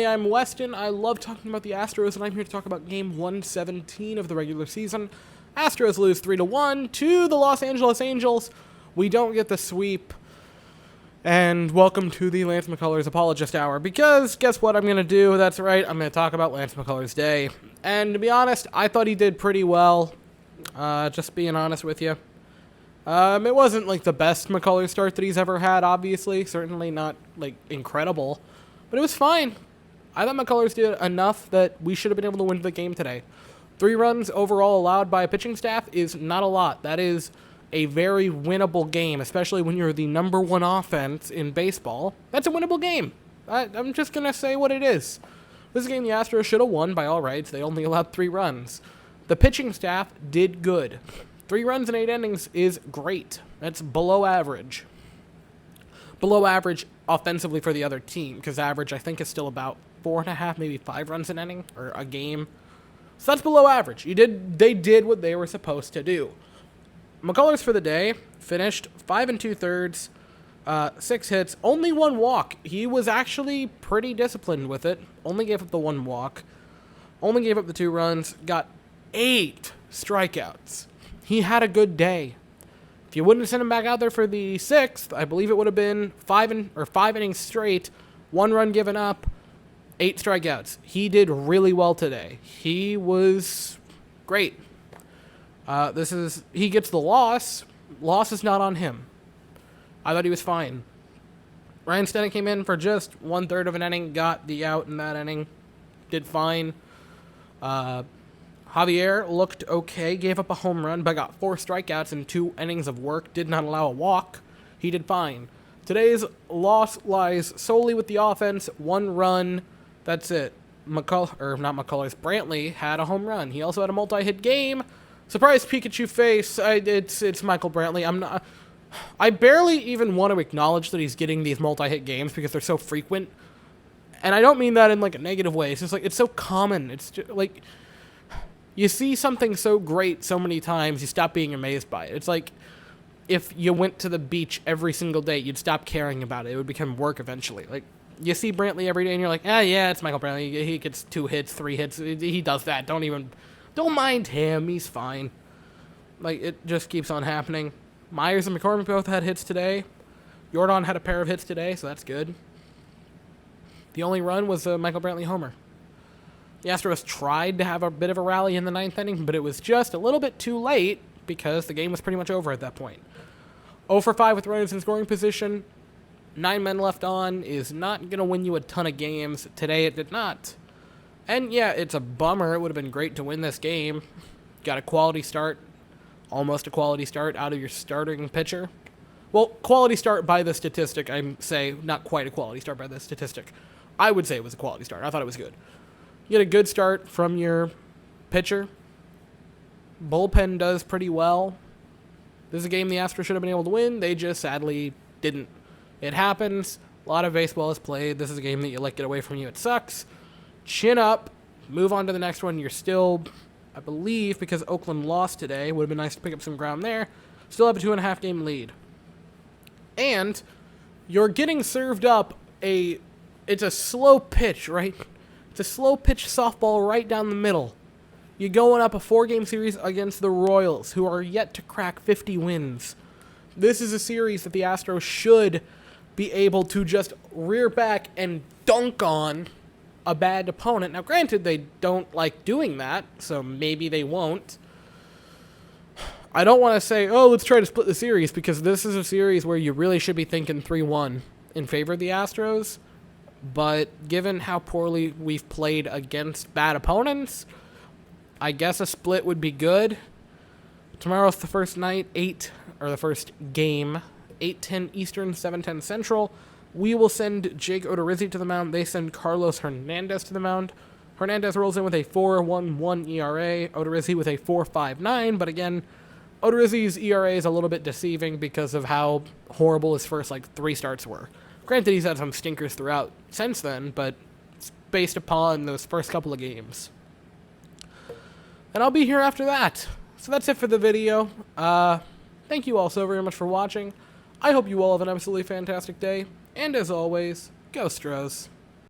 Hey, I'm Weston. I love talking about the Astros, and I'm here to talk about Game 117 of the regular season. Astros lose 3-1 to the Los Angeles Angels. We don't get the sweep. And welcome to the Lance McCullers Apologist Hour, because guess what I'm going to do? That's right, I'm going to talk about Lance McCullers' day. And to be honest, I thought he did pretty well, just being honest with you. It wasn't like the best McCullers start that he's ever had, obviously. Certainly not like incredible, but it was fine. I thought McCullers did enough that we should have been able to win the game today. 3 runs overall allowed by a pitching staff is not a lot. That is a very winnable game, especially when you're the #1 offense in baseball. That's a winnable game. I'm just going to say what it is. This game the Astros should have won by all rights. They only allowed 3 runs. The pitching staff did good. 3 runs in 8 innings is great. That's below average. Below average offensively for the other team, because average I think is still about 4.5, maybe 5 runs an inning or a game. So that's below average. They did what they were supposed to do. McCullers for the day finished 5 2/3, 6 hits, only 1 walk. He was actually pretty disciplined with it. Only gave up the 1 walk. Only gave up the 2 runs. Got 8 strikeouts. He had a good day. If you wouldn't have sent him back out there for the 6th, I believe it would have been 5 innings straight, 1 run given up, 8 strikeouts. He did really well today. He was great. He gets the loss. Loss is not on him. I thought he was fine. Ryan Stennett came in for just 1/3 of an inning, got the out in that inning, did fine. Javier looked okay, gave up a home run, but got 4 strikeouts in 2 innings of work, did not allow a walk. He did fine. Today's loss lies solely with the offense. 1 run, that's it. Brantley had a home run. He also had a multi-hit game. Surprise Pikachu face. It's Michael Brantley. I barely even want to acknowledge that he's getting these multi-hit games because they're so frequent. And I don't mean that in like a negative way. It's just like it's so common. It's just like you see something so great so many times, you stop being amazed by it. It's like if you went to the beach every single day, you'd stop caring about it. It would become work eventually. Like you see Brantley every day and you're like, yeah, it's Michael Brantley. He gets 2 hits, 3 hits. He does that. Don't mind him. He's fine. Like, it just keeps on happening. Myers and McCormick both had hits today. Jordan had a pair of hits today, so that's good. The only run was a Michael Brantley homer. The Astros tried to have a bit of a rally in the 9th inning, but it was just a little bit too late because the game was pretty much over at that point. 0 for 5 with runners in scoring position. 9 men left on is not going to win you a ton of games. Today it did not. And yeah, it's a bummer. It would have been great to win this game. Got a quality start, almost a quality start out of your starting pitcher. Well, quality start by the statistic, I say, not quite a quality start by the statistic. I would say it was a quality start. I thought it was good. You get a good start from your pitcher. Bullpen does pretty well. This is a game the Astros should have been able to win. They just sadly didn't. It happens. A lot of baseball is played. This is a game that you let get away from you. It sucks. Chin up, move on to the next one. You're still, I believe, because Oakland lost today, would have been nice to pick up some ground there, still have a 2.5 game lead. And you're getting served up it's a slow pitch, right? It's a slow pitch softball right down the middle. You're going up a 4-game series against the Royals, who are yet to crack 50 wins. This is a series that the Astros should be able to just rear back and dunk on a bad opponent. Now, granted, they don't like doing that, so maybe they won't. I don't want to say, let's try to split the series, because this is a series where you really should be thinking 3-1 in favor of the Astros. But given how poorly we've played against bad opponents, I guess a split would be good. Tomorrow's the first night, the first game, 8:10 Eastern, 7:10 Central. We will send Jake Odorizzi to the mound. They send Carlos Hernandez to the mound. Hernandez rolls in with a 4.11 ERA. Odorizzi with a 4.59. But again, Odorizzi's ERA is a little bit deceiving because of how horrible his first 3 starts were. Granted, he's had some stinkers throughout since then, but it's based upon those first couple of games. And I'll be here after that. So that's it for the video. Thank you all so very much for watching. I hope you all have an absolutely fantastic day. And as always, go Astros.